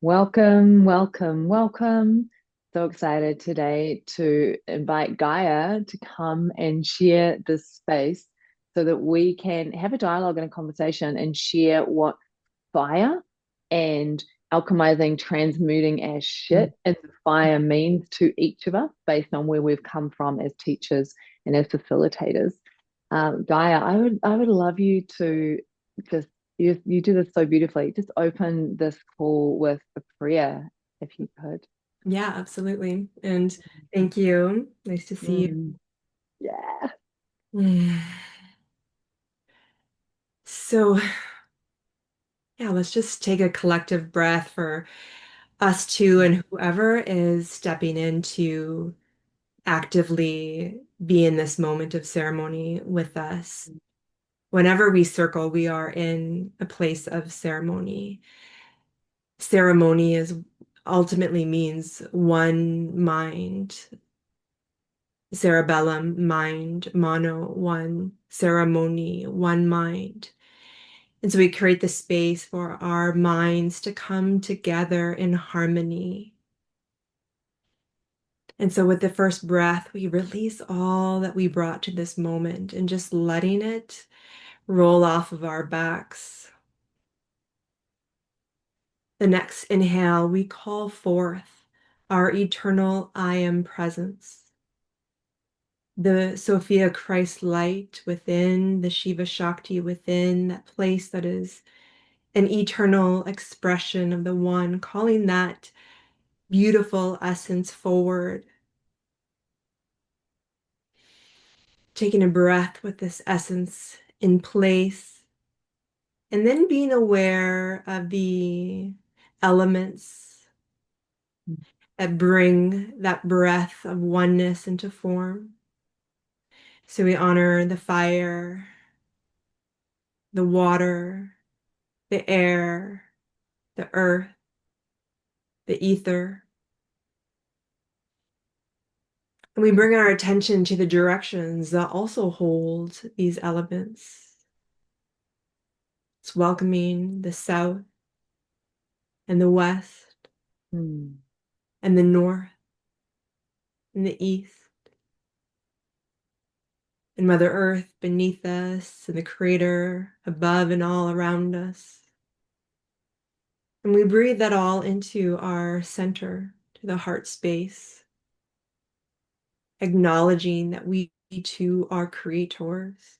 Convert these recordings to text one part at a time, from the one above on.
Welcome, welcome, welcome. So excited today to invite Gaia to come and share this space so that we can have a dialogue and a conversation and share what fire and alchemizing, transmuting as shit as the fire means to each of us based on where we've come from as teachers and as facilitators. Gaia, I would love you to just you do this so beautifully. Just open this call with a prayer, if you could. Yeah, absolutely. And thank you. Nice to see you. Mm, yeah. Mm. So, yeah, let's just take a collective breath for us two and whoever is stepping in to actively be in this moment of ceremony with us. Whenever we circle, we are in a place of ceremony. Ceremony is ultimately means one mind, cerebellum, mind, mono, one, ceremony, one mind. And so we create the space for our minds to come together in harmony. And so with the first breath, we release all that we brought to this moment and just letting it roll off of our backs. The next inhale, we call forth our eternal I am presence. The Sophia Christ light within, the Shiva Shakti within, that place that is an eternal expression of the one, calling that beautiful essence forward. Taking a breath with this essence in place, and then being aware of the elements that bring that breath of oneness into form. So we honor the fire, the water, the air, the earth, the ether. And we bring our attention to the directions that also hold these elements. It's welcoming the south and the west Mm, and the north and the east and Mother Earth beneath us and the crater above and all around us. And we breathe that all into our center, to the heart space, acknowledging that we too are creators,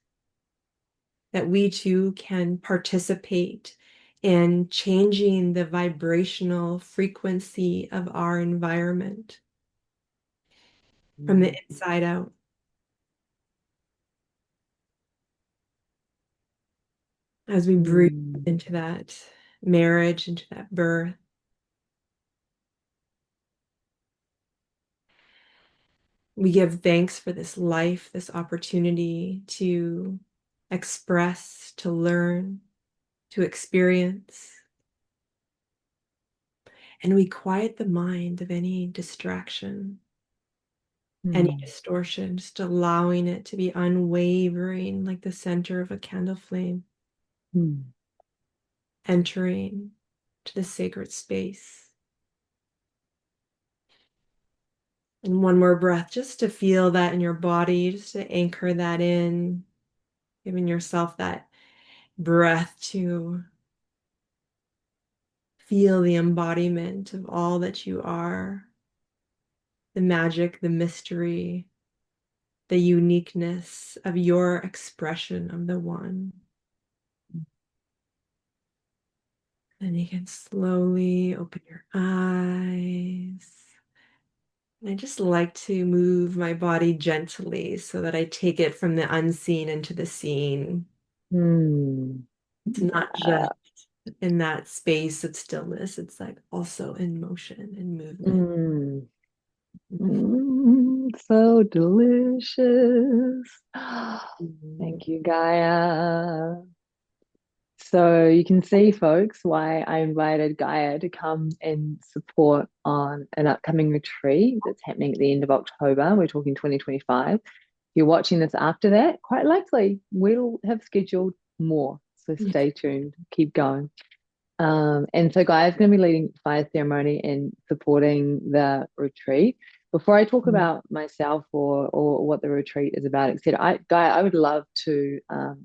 that we too can participate in changing the vibrational frequency of our environment from the mm, inside out. As we breathe mm, into that marriage, into that birth, we give thanks for this life, this opportunity to express, to learn, to experience. And we quiet the mind of any distraction, any mm, distortion, just allowing it to be unwavering, like the center of a candle flame, mm, entering to the sacred space. And one more breath, just to feel that in your body, just to anchor that in, giving yourself that breath to feel the embodiment of all that you are, the magic, the mystery, the uniqueness of your expression of the one. Then you can slowly open your eyes. And I just like to move my body gently so that I take it from the unseen into the seen. mm. It's not just in that space of stillness, it's like also in motion and movement. Mm, so delicious. Mhm. Thank you, Gaia. So you can see, folks, why I invited Gaia to come and support on an upcoming retreat that's happening at the end of October. We're talking 2025. If you're watching this after that, quite likely we'll have scheduled more. So Yeah. stay tuned. Keep going. And so Gaia's going to be leading fire ceremony and supporting the retreat. Before I talk Mhm. about myself or what the retreat is about, etc., Gaia, I would love to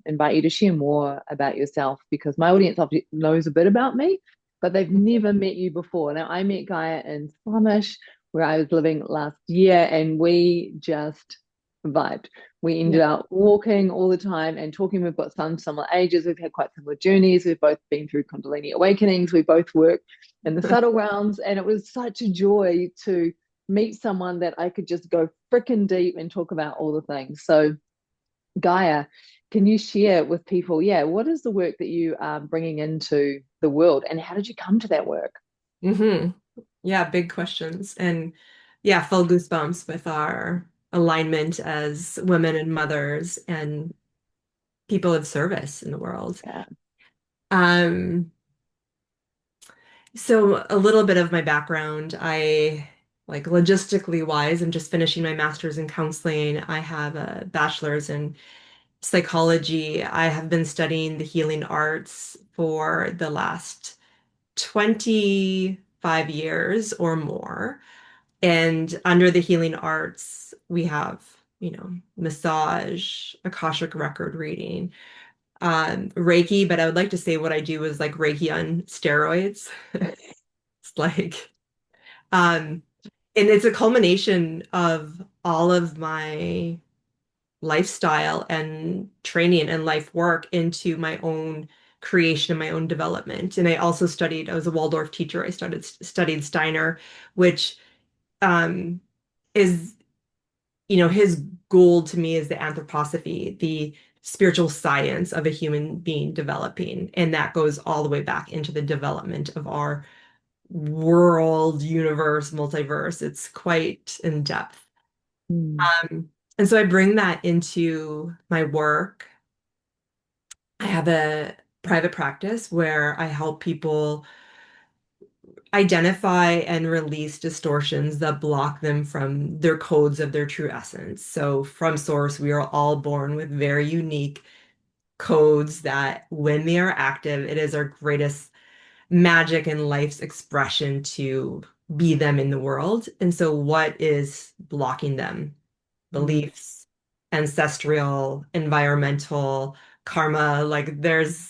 invite you to share more about yourself because my audience obviously knows a bit about me, but they've never met you before. Now, I met Gaia in Squamish, where I was living last year, and we just vibed. We ended Yeah. up walking all the time and talking. We've got some similar ages. We've had quite similar journeys. We've both been through Kundalini awakenings. We both work in the subtle realms. And it was such a joy to meet someone that I could just go freaking deep and talk about all the things. So, Gaia, can you share with people, yeah, what is the work that you are bringing into the world and how did you come to that work? hmm Yeah, big questions. And yeah, full goosebumps with our alignment as women and mothers and people of service in the world. Yeah. Um, so a little bit of my background, like logistically wise, I'm just finishing my master's in counseling. I have a bachelor's in psychology. I have been studying the healing arts for the last 25 years or more. And under the healing arts, we have, massage, Akashic record reading, Reiki, but I would like to say what I do is like Reiki on steroids. It's like, um, and it's a culmination of all of my lifestyle and training and life work into my own creation and my own development. And I was a Waldorf teacher. I studied Steiner, which um, is his goal to me is the anthroposophy, the spiritual science of a human being developing. And that goes all the way back into the development of our world, universe, multiverse. It's quite in depth. Mm. And so I bring that into my work. I have a private practice where I help people identify and release distortions that block them from their codes of their true essence. So, from source, we are all born with very unique codes that, when they are active, it is our greatest magic and life's expression to be them in the world. And so, what is blocking them? Mm. Beliefs, ancestral, environmental, karma, like there's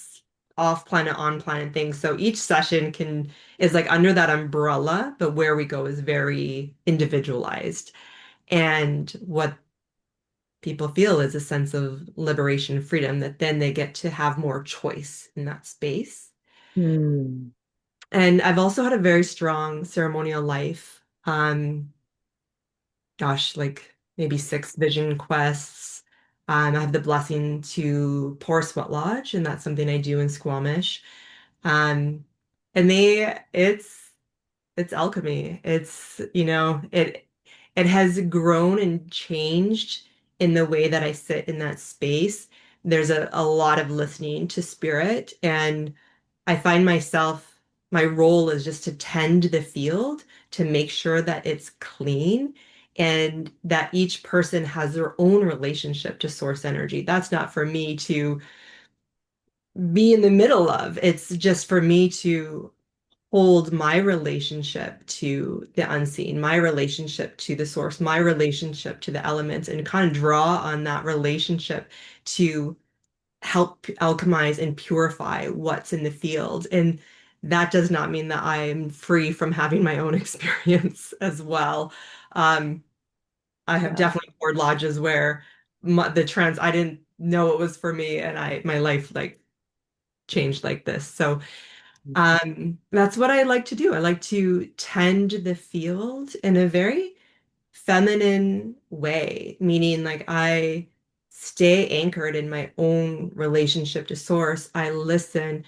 off planet, on planet things. So each session can is like under that umbrella, but where we go is very individualized. And what people feel is a sense of liberation, freedom, that then they get to have more choice in that space. Mm. And I've also had a very strong ceremonial life. Gosh, like maybe 6 vision quests. I have the blessing to pour sweat lodge, and that's something I do in Squamish. Um, and it's alchemy. It has grown and changed in the way that I sit in that space. There's a lot of listening to spirit, and I find my role is just to tend the field to make sure that it's clean and that each person has their own relationship to source energy. That's not for me to be in the middle of. It's just for me to hold my relationship to the unseen, my relationship to the source, my relationship to the elements, and kind of draw on that relationship to help alchemize and purify what's in the field. And that does not mean that I'm free from having my own experience as well. Um, I have Wow. definitely poured lodges where I didn't know it was for me, and my life like changed like this. So that's what I like to do. I like to tend the field in a very feminine way, meaning like I stay anchored in my own relationship to source. I listen.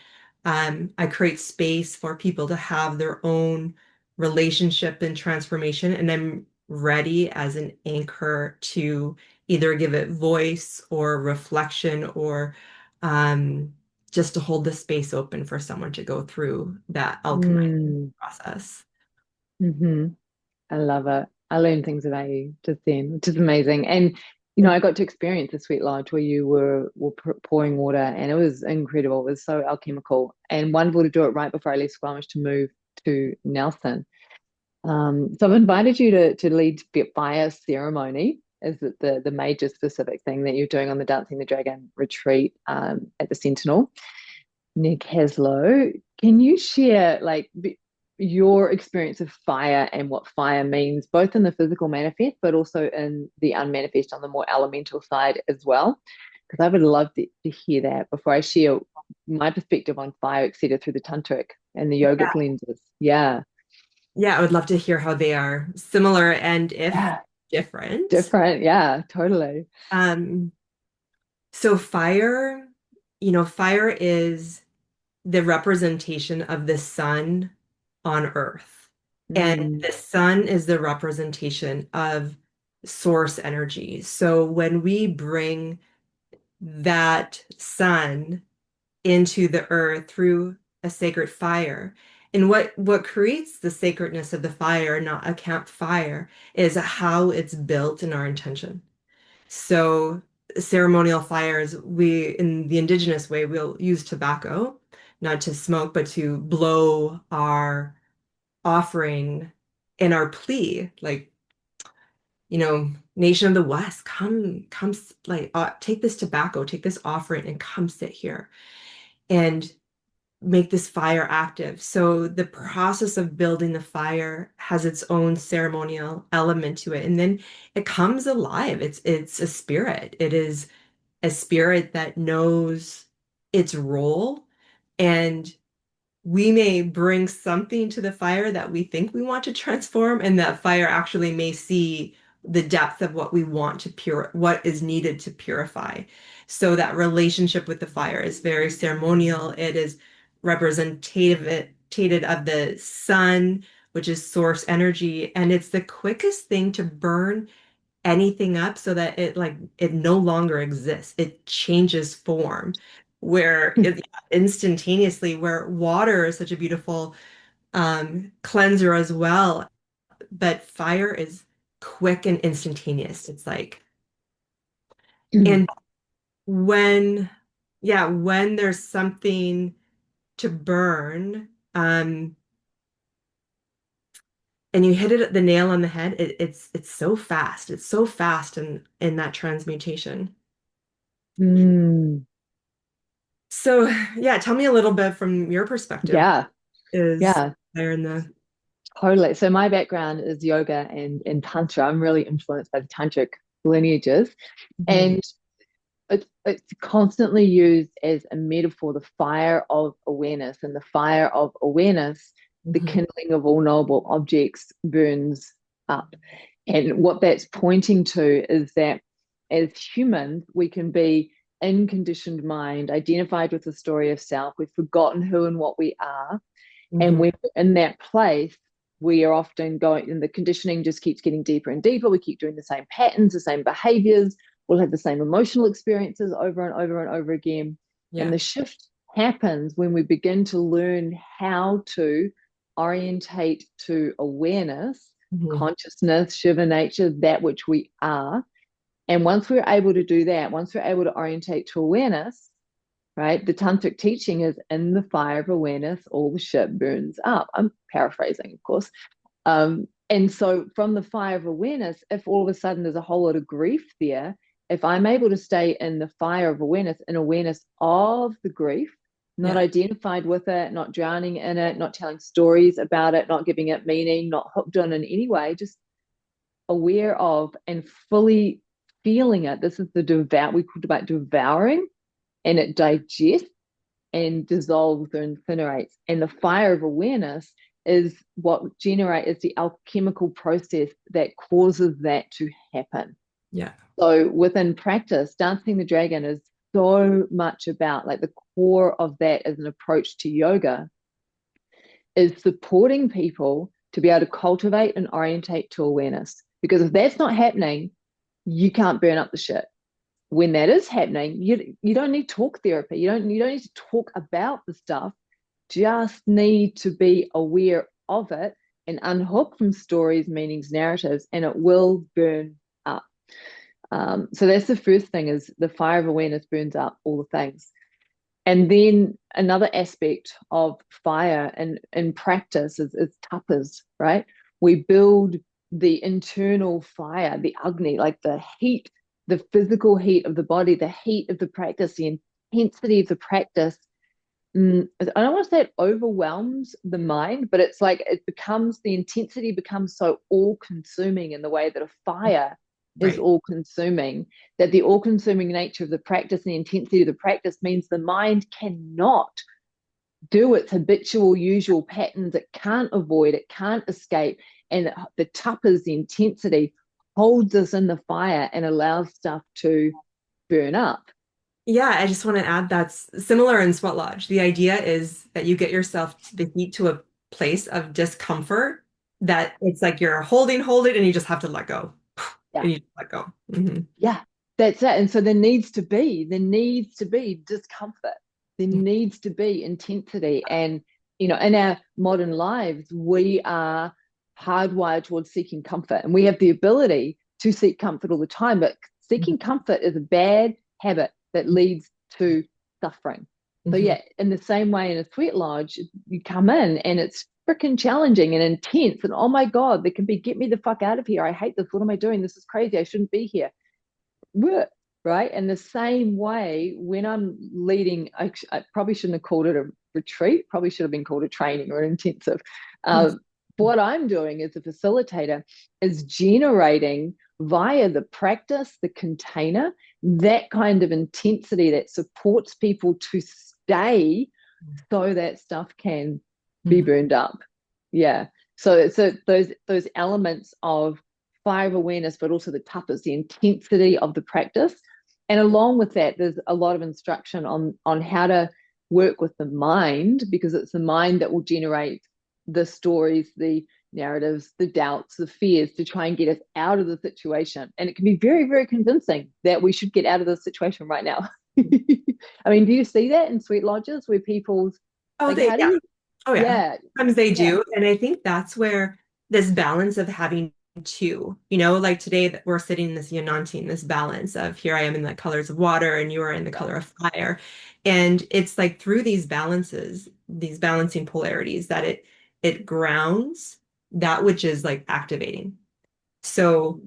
I create space for people to have their own relationship and transformation, and I'm ready as an anchor to either give it voice or reflection or um, just to hold the space open for someone to go through that alchemizing Mm. process. Hmm. I love it. I learn things about you just then, which is amazing. And I got to experience the sweat lodge where you were pouring water, and it was incredible. It was so alchemical and wonderful to do it right before I left Squamish to move to Nelson. So I've invited you to lead fire ceremony. Is it the major specific thing that you're doing on the Dancing the Dragon retreat at the Sentinel? Nick Haslow, can you share your experience of fire and what fire means, both in the physical manifest, but also in the unmanifest on the more elemental side as well? Because I would love to hear that before I share my perspective on fire, etc., through the tantric and the yogic Yeah. lenses. Yeah, Yeah, I would love to hear how they are similar and if yeah, different. different. Yeah, totally. Um, so fire, fire is the representation of the sun on earth. And Mm, the sun is the representation of source energy. So when we bring that sun into the earth through a sacred fire. And what creates the sacredness of the fire, not a campfire, is how it's built in our intention. So ceremonial fires, we in the indigenous way, we'll use tobacco, not to smoke, but to blow our offering and our plea, like, nation of the West, come, like, take this tobacco, take this offering, and come sit here. And make this fire active. So the process of building the fire has its own ceremonial element to it. And then it comes alive. It's a spirit. It is a spirit that knows its role. And we may bring something to the fire that we think we want to transform, and that fire actually may see the depth of what we want to what is needed to purify. So that relationship with the fire is very ceremonial. It is representative of the sun, which is source energy, and it's the quickest thing to burn anything up so that it no longer exists. It changes form where instantaneously, where water is such a beautiful cleanser as well, but fire is quick and instantaneous. It's like, and when, yeah, when there's something to burn, and you hit it the nail on the head, it's so fast. It's so fast in that transmutation. mm, So, yeah, tell me a little bit from your perspective. yeah, Is yeah. there in the Totally. So my background is yoga and tantra. I'm really influenced by the tantric lineages, Mhm, and it's constantly used as a metaphor, the fire of awareness, and the fire of awareness, the mhm, kindling of all knowable objects burns up. And what that's pointing to is that as humans, we can be in conditioned mind, identified with the story of self. We've forgotten who and what we are, and mhm. when we're in that place, we are often going, and the conditioning just keeps getting deeper and deeper. We keep doing the same patterns, the same behaviors. We'll have the same emotional experiences over and over and over again. And Yeah. the shift happens when we begin to learn how to orientate to awareness, Mhm. consciousness, Shiva nature, that which we are. And once we're able to do that, once we're able to orientate to awareness, right? The tantric teaching is in the fire of awareness, all the shit burns up. I'm paraphrasing, of course. And so, from the fire of awareness, if all of a sudden there's a whole lot of grief there, if I'm able to stay in the fire of awareness, in awareness of the grief, not Yeah. identified with it, not drowning in it, not telling stories about it, not giving it meaning, not hooked on in any way, just aware of and fully feeling it. This is the devout, we talked about devouring, and it digests and dissolves or incinerates. And the fire of awareness is what generates the alchemical process that causes that to happen. Yeah. So within practice, dancing the dragon is so much about, like, the core of that as an approach to yoga is supporting people to be able to cultivate and orientate to awareness. Because if that's not happening, you can't burn up the shit. When that is happening, you don't need talk therapy. You don't need to talk about the stuff. Just need to be aware of it and unhook from stories, meanings, narratives, and it will burn up. So that's the first thing, is the fire of awareness burns up all the things. And then another aspect of fire and in practice is tapas, right? We build the internal fire, the agni, like the heat, the physical heat of the body, the heat of the practice, the intensity of the practice. I don't want to say it overwhelms the mind, but it's like it becomes, the intensity becomes so all consuming in the way that a fire is Right. all consuming, that the all consuming nature of the practice and the intensity of the practice means the mind cannot do its habitual, usual patterns. It can't avoid, it can't escape. And the tapas, the intensity, holds us in the fire and allows stuff to burn up. Yeah, I just want to add that's similar in sweat lodge. The idea is that you get yourself the heat to a place of discomfort that it's like you're hold it, and you just have to let go. Yeah. And you just let go. Yeah, that's it. And so there needs to be discomfort. There Yeah. needs to be intensity. And, in our modern lives, we are hardwired towards seeking comfort. And we have the ability to seek comfort all the time. But seeking comfort is a bad habit that leads to suffering. So, Mhm. yeah, in the same way in a sweat lodge, you come in and it's freaking challenging and intense. And oh my God, there can be, get me the fuck out of here. I hate this. What am I doing? This is crazy. I shouldn't be here, right? And the same way when I'm leading, I probably shouldn't have called it a retreat, probably should have been called a training or an intensive. Uh, what I'm doing as a facilitator is generating via the practice, the container, that kind of intensity that supports people to stay so that stuff can be Mhm. burned up. Yeah. So those elements of fire of awareness, but also the tapas, the intensity of the practice. And along with that, there's a lot of instruction on how to work with the mind, because it's the mind that will generate the stories, the narratives, the doubts, the fears, to try and get us out of the situation. And it can be very, very convincing that we should get out of the situation right now. I mean, do you see that in sweet lodges where people's Oh, like, how do yeah. you, Oh, yeah. yeah, Sometimes they yeah, do. And I think that's where this balance of having two, like today that we're sitting in this Yanantin, this balance of here I am in the colors of water and you are in the yeah, color of fire. And it's like through these balances, these balancing polarities that it grounds that which is like activating. So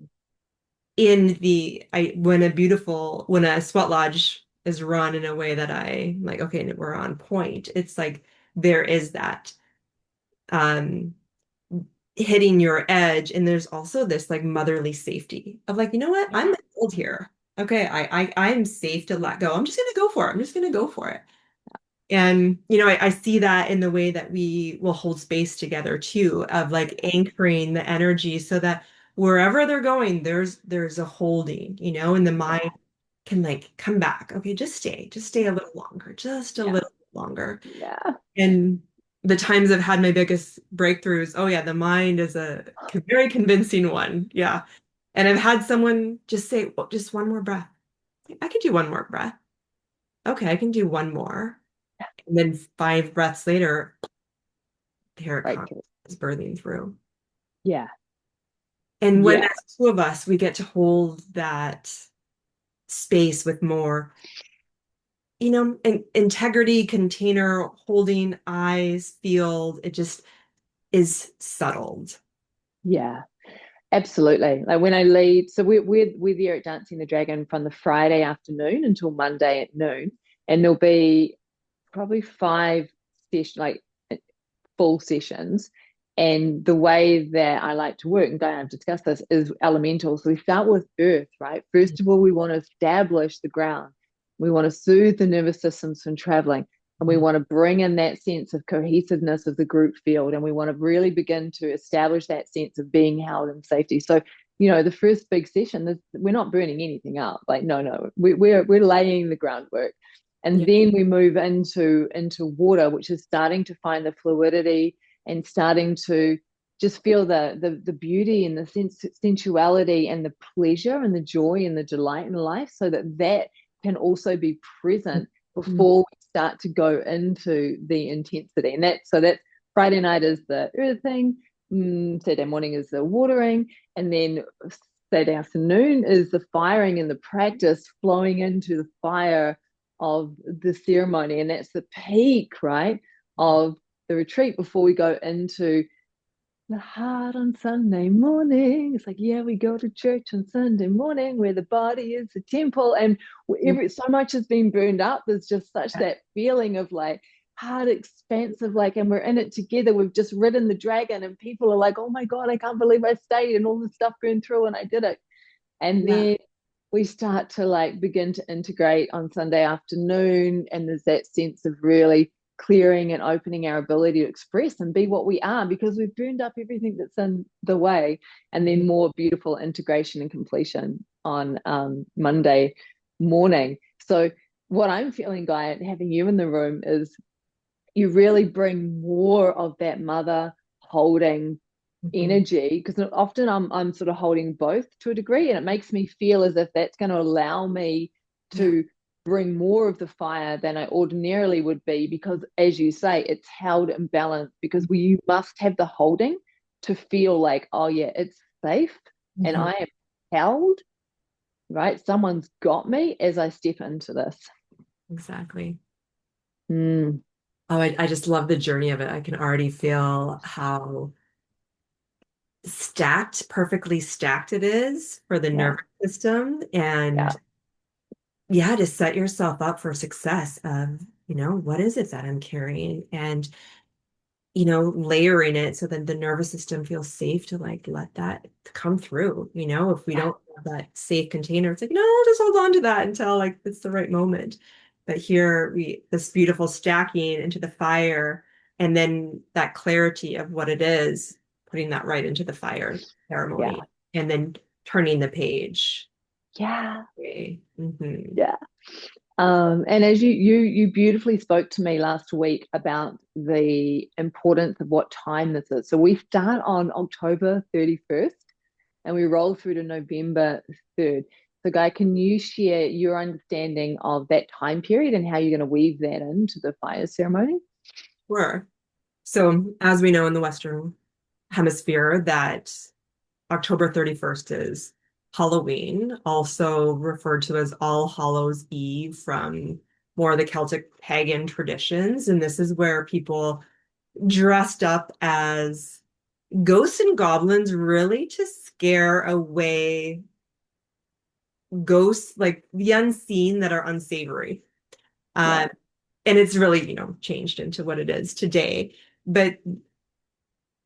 in the I when a sweat lodge is run in a way that I like, okay, we're on point, it's like there is that um hitting your edge, and there's also this like motherly safety of like, you know what, I'm yeah, old here. Okay, I'm safe to let go. I'm just gonna go for it. I'm just gonna go for it. And I see that in the way that we will hold space together too, of like anchoring the energy so that wherever they're going, there's a holding, and the yeah, mind can like come back. Okay, just stay a little longer, just a yeah, little longer. yeah, And the times I've had my biggest breakthroughs, oh yeah, the mind is a very convincing one. Yeah. And I've had someone just say, well, just one more breath. I could do one more breath. Okay, I can do one more. And then 5 breaths later, here it comes, breakthrough. it's birthing through. Yeah, And when yeah, there's two of us, we get to hold that space with more, integrity, container, holding, eyes, field. It just is settled. yeah. Absolutely. Like when I lead, so we're there at Dancing the Dragon from the Friday afternoon until Monday at noon, and there'll be probably five like full sessions. And the way that I like to work, and Diane, I've discussed this, is elemental. So we start with earth, right? First of all, we want to establish the ground. We want to soothe the nervous systems from traveling. And we Mhm. want to bring in that sense of cohesiveness of the group field. And we want to really begin to establish that sense of being held in safety. So, the first big session, we're not burning anything up. Like, no, we're laying the groundwork. And Yeah. then we move into water, which is starting to find the fluidity and starting to just feel the beauty and the sensuality and the pleasure and the joy and the delight in life, so that can also be present Mhm. before we start to go into the intensity. And that's Friday night is the earthing, Saturday morning is the watering, and then Saturday afternoon is the firing and the practice flowing into the fire of the ceremony. And that's the peak, right, of the retreat before we go into the heart on Sunday morning. It's like, yeah, we go to church on Sunday morning where the body is the temple, and so much has been burned up. There's just such that feeling of like heart expansive, like, and we're in it together. We've just ridden the dragon, and people are like, oh my God, I can't believe I stayed, and all the stuff burned through, and I did it. And Yeah. then we start to like begin to integrate on Sunday afternoon, and there's that sense of really clearing and opening our ability to express and be what we are, because we've burned up everything that's in the way. And then more beautiful integration and completion on Monday morning. So what I'm feeling, Guy, having you in the room, is you really bring more of that mother holding Mhm. energy, because often I'm sort of holding both to a degree, and it makes me feel as if that's going to allow me Yeah. to bring more of the fire than I ordinarily would be, because as you say, it's held in balance, because you must have the holding to feel like, oh yeah, it's safe and Mhm. I am held, right? Someone's got me as I step into this. Exactly. Mm, Oh, I just love the journey of it. I can already feel how stacked, perfectly stacked it is for the yeah, nervous system. yeah, And yeah, to set yourself up for success of, what is it that I'm carrying? And layering it so that the nervous system feels safe to like let that come through. If we yeah, don't have that safe container, it's like, no, I'll just hold on to that until like it's the right moment. But here this beautiful stacking into the fire, and then that clarity of what it is, putting that right into the fire yeah, ceremony, and then turning the page. yeah, Okay. Hmm. yeah. And as you beautifully spoke to me last week about the importance of what time this is. So we start on October 31st and we roll through to November 3rd. So Guy, can you share your understanding of that time period and how you're going to weave that into the fire ceremony? Sure. So as we know in the Western hemisphere, that October 31st is Halloween, also referred to as All Hallows Eve from more of the Celtic pagan traditions. And this is where people dressed up as ghosts and goblins, really to scare away ghosts, like the unseen that are unsavory. Yeah. Uh, and it's really, changed into what it is today. But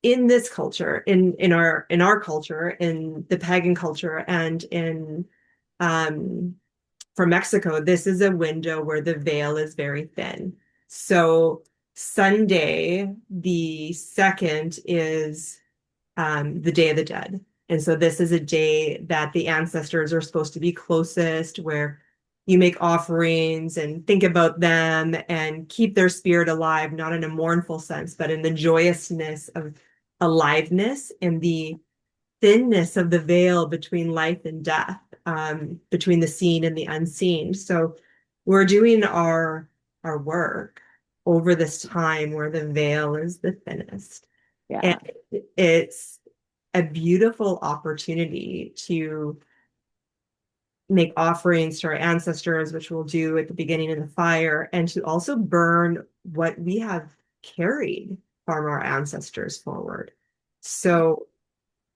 in this culture, in our culture, in the pagan culture, and in um, for Mexico, this is a window where the veil is very thin. So Sunday, the second, is the Day of the Dead. And so this is a day that the ancestors are supposed to be closest, where you make offerings and think about them and keep their spirit alive, not in a mournful sense, but in the joyousness of aliveness and the thinness of the veil between life and death, between the seen and the unseen. So we're doing our work over this time where the veil is the thinnest. And Yeah. it's a beautiful opportunity to make offerings to our ancestors, which we'll do at the beginning of the fire, and to also burn what we have carried from our ancestors forward. So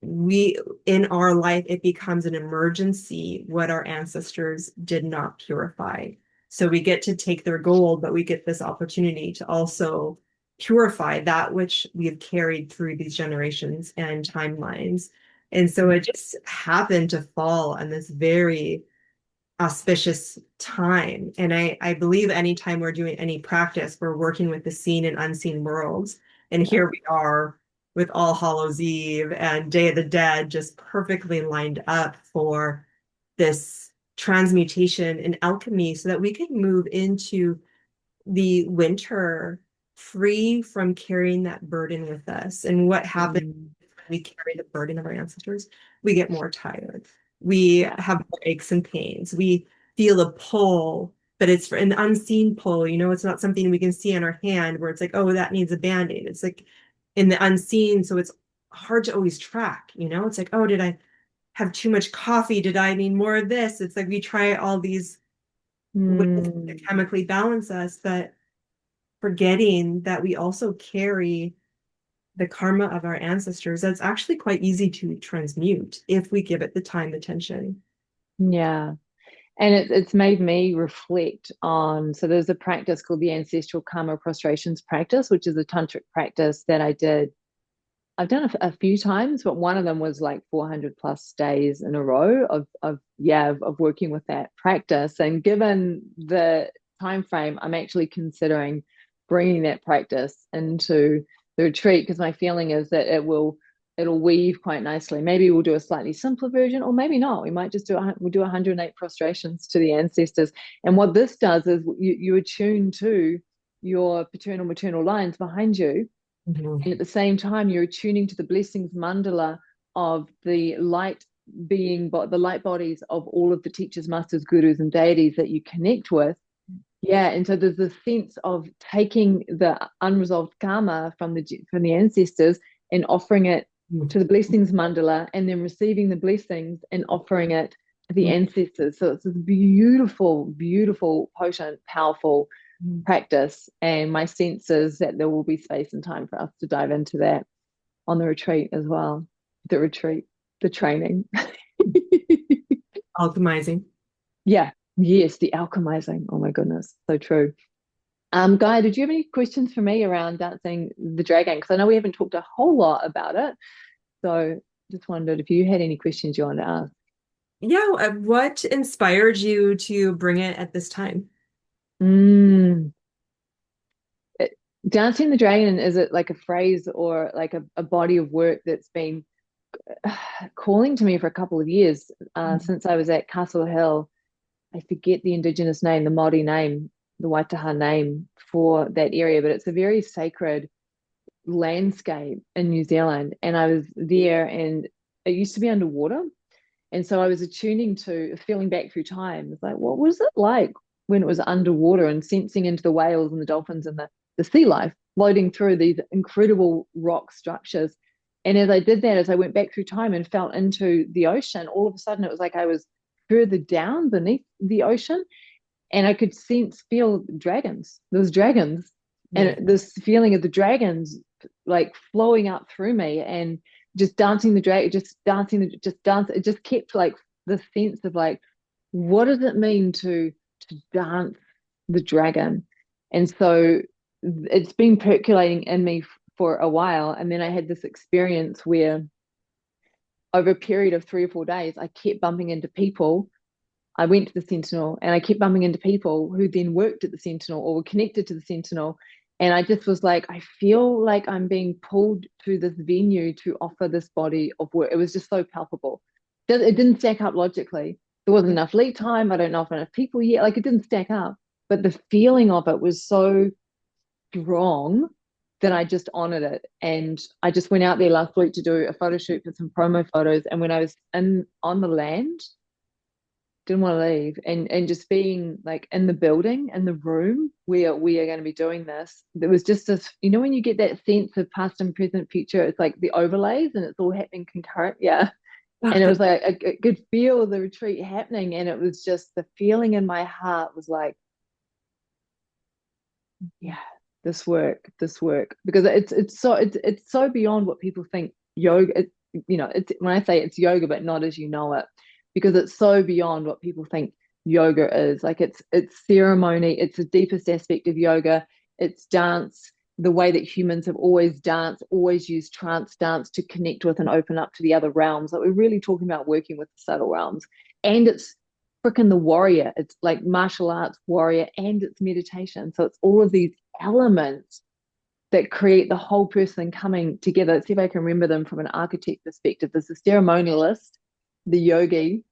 we in our life, it becomes an emergency what our ancestors did not purify. So we get to take their gold, but we get this opportunity to also purify that which we have carried through these generations and timelines. And so it just happened to fall on this very auspicious time. And I believe anytime we're doing any practice, we're working with the seen and unseen worlds. And Yeah. here we are with All Hallows Eve and Day of the Dead just perfectly lined up for this transmutation and alchemy so that we could move into the winter free from carrying that burden with us. And what happens Mm, when we carry the burden of our ancestors? We get more tired. We yeah. have more aches and pains. We feel a pull, but it's an unseen pull. It's not something we can see on our hand where it's like, oh, that needs a band-aid. It's like in the unseen. So it's hard to always track. It's like, oh, did I have too much coffee? Did I need more of this? It's like we try all these ways to Mm, chemically balance us, but forgetting that we also carry the karma of our ancestors that's actually quite easy to transmute if we give it the time, attention. yeah. And it's made me reflect on, so there's a practice called the ancestral karma prostrations practice, which is a tantric practice that I've done a few times, but one of them was like 400 plus days in a row of working with that practice. And given the time frame, I'm actually considering bringing that practice into the retreat because my feeling is that it'll weave quite nicely. Maybe we'll do a slightly simpler version, or maybe not. We might just we'll do 108 prostrations to the ancestors. And what this does is you attune to your paternal maternal lines behind you, Mhm. and at the same time, you're tuning to the blessings mandala of the light being, but the light bodies of all of the teachers, masters, gurus, and deities that you connect with. Yeah, and so there's this sense of taking the unresolved karma from the ancestors and offering it to the blessings mandala, and then receiving the blessings and offering it to the ancestors. So it's this beautiful, beautiful, potent, powerful practice. And my sense is that there will be space and time for us to dive into that on the retreat as well. The retreat, the training. Alchemizing. Yeah, yes, the alchemizing. Oh my goodness, so true. Guy, did you have any questions for me around dancing the dragon? Because I know we haven't talked a whole lot about it. So just wondered if you had any questions you wanted to ask. Yeah, what inspired you to bring it at this time? Mm. It- Dancing the dragon, is it like a phrase or like a body of work that's been calling to me for a couple of years since I was at Castle Hill. I forget the indigenous name, the Māori name, the Waitaha name for that area, but it's a very sacred landscape in New Zealand. And I was there, and it used to be underwater. And so I was attuning to feeling back through time. It's like, what was it like when it was underwater, and sensing into the whales and the dolphins and the sea life floating through these incredible rock structures. And as I did that, as I went back through time and felt into the ocean, all of a sudden it was like I was further down beneath the ocean, and I could feel dragons. There was dragons, Yeah. and this feeling of the dragons like flowing up through me, and just dancing the drag, just dancing, just dance. It just kept like the sense of like, what does it mean to dance the dragon? And so it's been percolating in me for a while, and then I had this experience where over a period of 3 or 4 days, I kept bumping into people. I went to the Sentinel and I kept bumping into people who then worked at the Sentinel or were connected to the Sentinel. And I just was like, I feel like I'm being pulled to this venue to offer this body of work. It was just so palpable. It didn't stack up logically. There wasn't enough lead time. I don't know if enough people yet. Like, it didn't stack up. But the feeling of it was so strong that I just honored it. And I just went out there last week to do a photo shoot for some promo photos. And when I was in on the land, didn't want to leave, and just being like in the building, in the room where we are going to be doing this, there was just this, when you get that sense of past and present future, it's like the overlays and it's all happening concurrent. Yeah. And it was like I could feel the retreat happening, and it was just the feeling in my heart was like, yeah, this work, because it's so beyond what people think yoga. It's when I say it's yoga, but not as you know it, because it's so beyond what people think yoga is. Like, it's ceremony. It's the deepest aspect of yoga. It's dance, the way that humans have always danced, always used trance dance to connect with and open up to the other realms. Like, we're really talking about working with the subtle realms, and it's freaking the warrior. It's like martial arts warrior, and it's meditation. So it's all of these elements that create the whole person coming together. Let's see if I can remember them from an architect perspective. There's the ceremonialist, the yogi,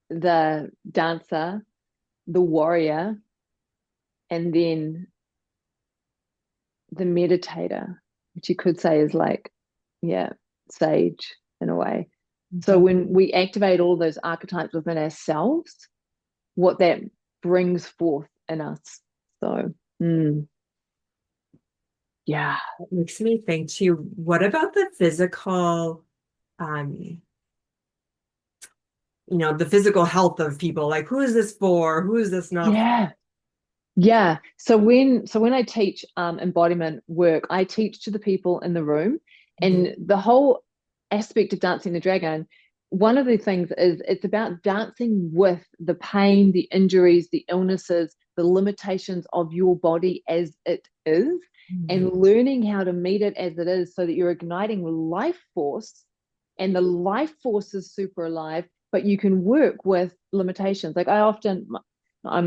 the dancer, the warrior, and then the meditator, which you could say is like, yeah, sage in a way. So Mhm. when we activate all those archetypes within ourselves, what that brings forth in us. So, yeah. It makes me think too, what about the physical um the physical health of people. Like, who is this for? Who is this not for? Yeah. Yeah. So when I teach embodiment work, I teach to the people in the room, Mhm. and the whole aspect of dancing the dragon, one of the things is it's about dancing with the pain, the injuries, the illnesses, the limitations of your body as it is, and Mhm. learning how to meet it as it is so that you're igniting life force, and the life force is super alive, but you can work with limitations. Like I'm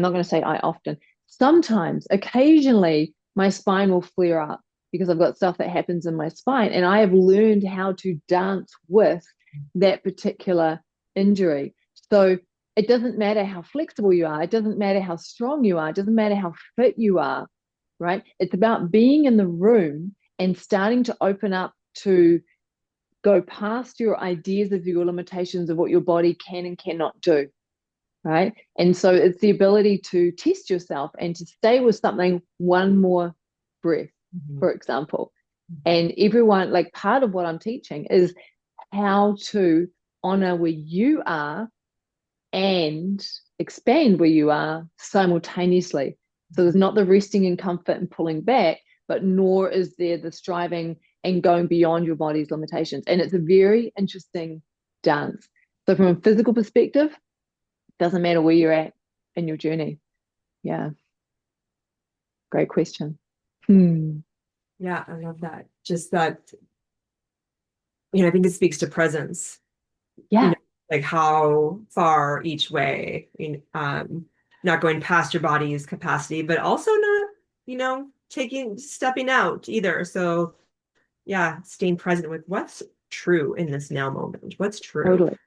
not going to say I often, sometimes, occasionally, my spine will flare up because I've got stuff that happens in my spine. And I have learned how to dance with that particular injury. So it doesn't matter how flexible you are, it doesn't matter how strong you are, it doesn't matter how fit you are, right? It's about being in the room and starting to open up to go past your ideas of your limitations of what your body can and cannot do, right? And so it's the ability to test yourself and to stay with something one more breath, Mhm. for example. And everyone, like part of what I'm teaching is how to honor where you are and expand where you are simultaneously. So there's not the resting in comfort and pulling back, but nor is there the striving and going beyond your body's limitations. And it's a very interesting dance. So from a physical perspective, doesn't matter where you're at in your journey. Yeah, great question. Hmm. Yeah, I love that. Just that, I think it speaks to presence, you know, Yeah, like how far each way, not going past your body's capacity, but also not, stepping out either. So yeah, staying present with what's true in this now moment, what's true, totally,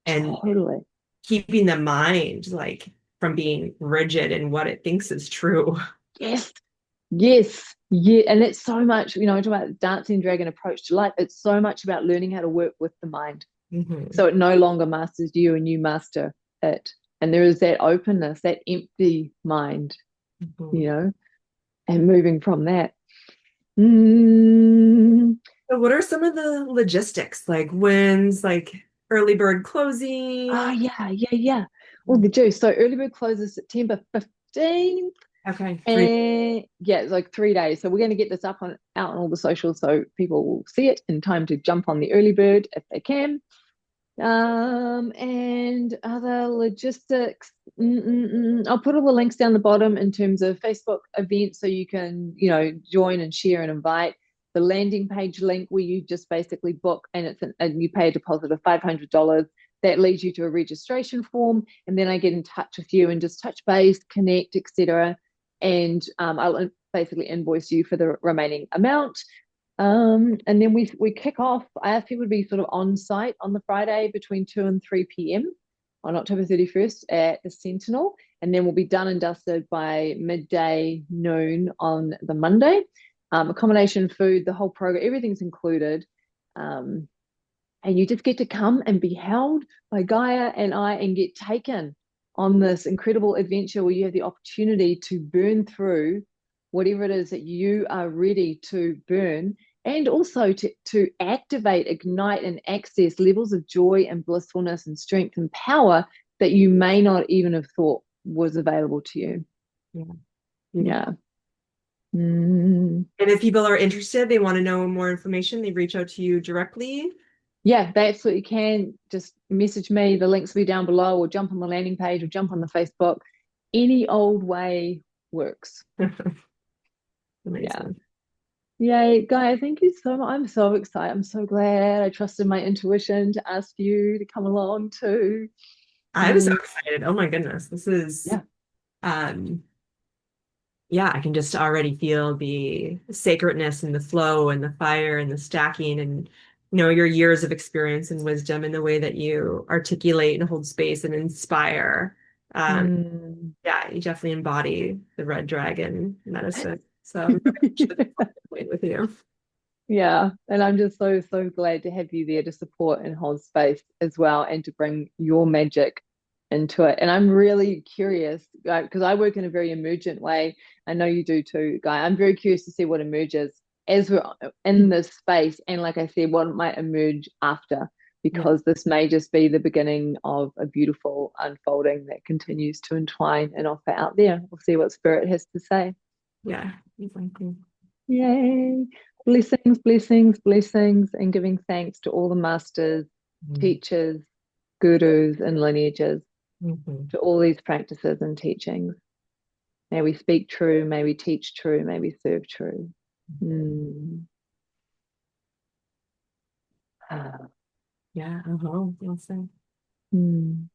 and totally. keeping the mind like from being rigid in what it thinks is true. Yes, yes, yeah. And it's so much, I talk about dancing dragon approach to life. It's so much about learning how to work with the mind. Mhm. So it no longer masters you and you master it. And there is that openness, that empty mind, Mhm. and moving from that. Mm. So what are some of the logistics, like when's like early bird Oh, closing? yeah, yeah, yeah. Well, the juice. So early bird closes September 15th. Okay, three. And yeah, it's like 3 days. So we're going to get this up on out on all the socials so people will see it in time to jump on the early bird if they can. And other logistics. I'll put all the links down the bottom in terms of Facebook events so you can, join and share and invite. The landing page link where you just basically book and you pay a deposit of $500. That leads you to a registration form, and then I get in touch with you and just touch base, connect, etc. And I'll basically invoice you for the remaining amount. And then we kick off. I ask people to be sort of on site on the Friday between 2 and 3 p.m. on October 31st at the Sentinel. And then we'll be done and dusted by midday, noon on the Monday. Accommodation, food, the whole program, everything's included. Um, and you just get to come and be held by Gaia and I and get taken on this incredible adventure where you have the opportunity to burn through whatever it is that you are ready to burn, and also to activate, ignite, and access levels of joy and blissfulness and strength and power that you may not even have thought was available to you. Yeah, beautiful. Yeah. Mm. And if people are interested, they want to know more information, they reach out to you directly. Yeah, they absolutely can. Just message me. The links will be down below, or jump on the landing page, or jump on the Facebook. Any old way works. Yeah. Amazing. Yay, Gaia, thank you so much. I'm so excited. I'm so glad I trusted my intuition to ask you to come along too. I'm so Mm, excited. Oh my goodness. This is yeah. um yeah, I can just already feel the sacredness and the flow and the fire and the stacking and your years of experience and wisdom and the way that you articulate and hold space and inspire. Um, Mm. yeah, you definitely embody the red dragon medicine. So I'm really much looking forward to playing with you. Yeah, and I'm just so, so glad to have you there to support and hold space as well and to bring your magic into it. And I'm really curious because I work in a very emergent way. I know you do too, Guy. I'm very curious to see what emerges as we're in this space. And like I said, what might emerge after. Yeah. because this may just be the beginning of a beautiful unfolding that continues to entwine and offer out there. We'll see what spirit has to say. Yeah. Exactly. Yay. Blessings, blessings, blessings, and giving thanks to all the masters, teachers, gurus, and lineages, Mm-hmm. to all these practices and teachings. May we speak true, may we teach true, may we serve true. Mm. Ah. Yeah. Uh-huh. Awesome. Mm.